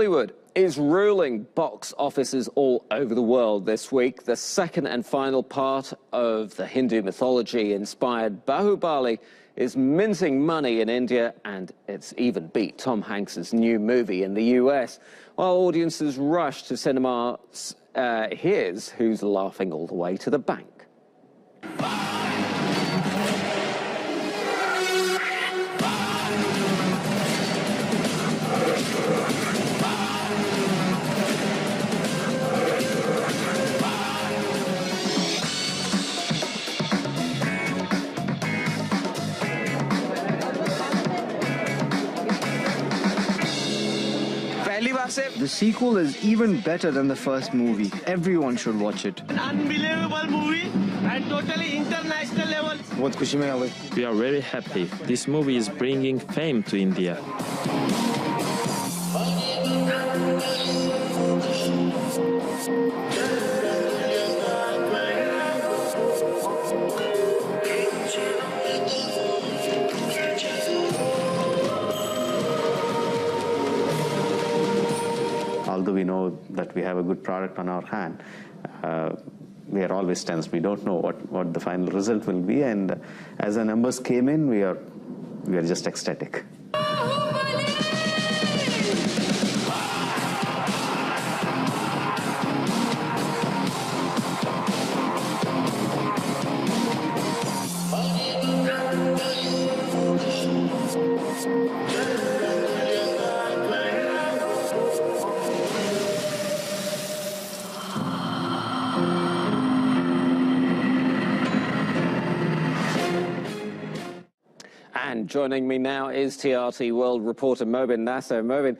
Bollywood is ruling box offices all over the world this week. The second and final part of the Hindu mythology-inspired Bahubali is minting money in India, and it's even beat Tom Hanks's new movie in the US. While audiences rush to cinemas, here's who's laughing all the way to the bank. The sequel is even better than the first movie. Everyone should watch it. An unbelievable movie and totally international level. We are very happy. This movie is bringing fame to India. Although we know that we have a good product on our hand, we are always tense. We don't know what the final result will be, and as the numbers came in, we are just ecstatic. And joining me now is TRT World reporter Mobin Nasser. Mobin,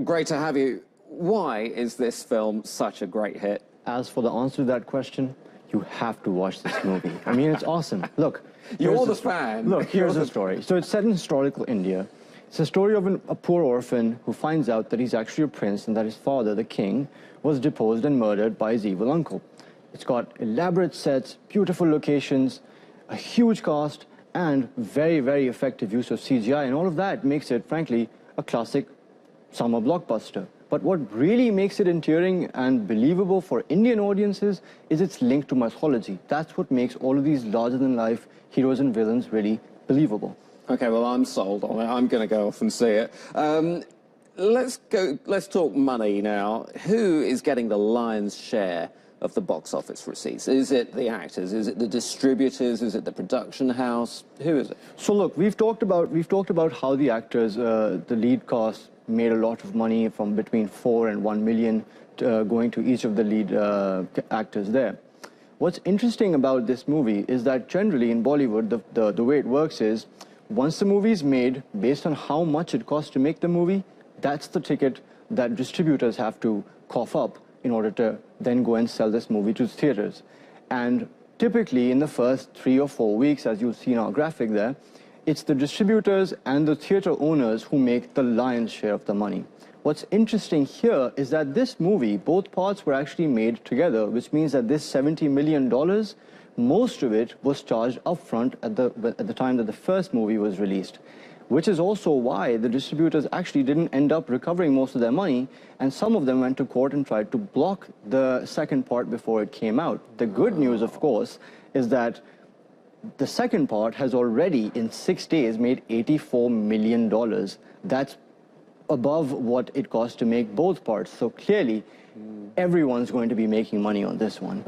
great to have you. Why is this film such a great hit? As for the answer to that question, you have to watch this movie. I mean, it's awesome. Look. You're the fan. Look, here's the story. So it's set in historical India. It's a story of a poor orphan who finds out that he's actually a prince and that his father, the king, was deposed and murdered by his evil uncle. It's got elaborate sets, beautiful locations, a huge cast, and very, very effective use of CGI, and all of that makes it, frankly, a classic summer blockbuster. But what really makes it endearing and believable for Indian audiences is its link to mythology. That's what makes all of these larger-than-life heroes and villains really believable. Okay, well, I'm sold on it. I'm going to go off and see it. Let's talk money now. Who is getting the lion's share of the box office receipts? Is it the actors? Is it the distributors? Is it the production house? Who is it? So look, we've talked about how the actors, the lead cast, made a lot of money, from between 4 and 1 million going to each of the lead actors there. What's interesting about this movie is that generally in Bollywood, the way it works is, once the movie is made, based on how much it costs to make the movie, that's the ticket that distributors have to cough up in order to then go and sell this movie to theaters. And typically in the first 3 or 4 weeks, as you'll see in our graphic there, it's the distributors and the theater owners who make the lion's share of the money. What's interesting here is that this movie, both parts were actually made together, which means that this $70 million, most of it was charged upfront at the time that the first movie was released, which is also why the distributors actually didn't end up recovering most of their money, and some of them went to court and tried to block the second part before it came out. The good news, of course, is that the second part has already, in 6 days, made $84 million. That's above what it cost to make both parts. So clearly, everyone's going to be making money on this one.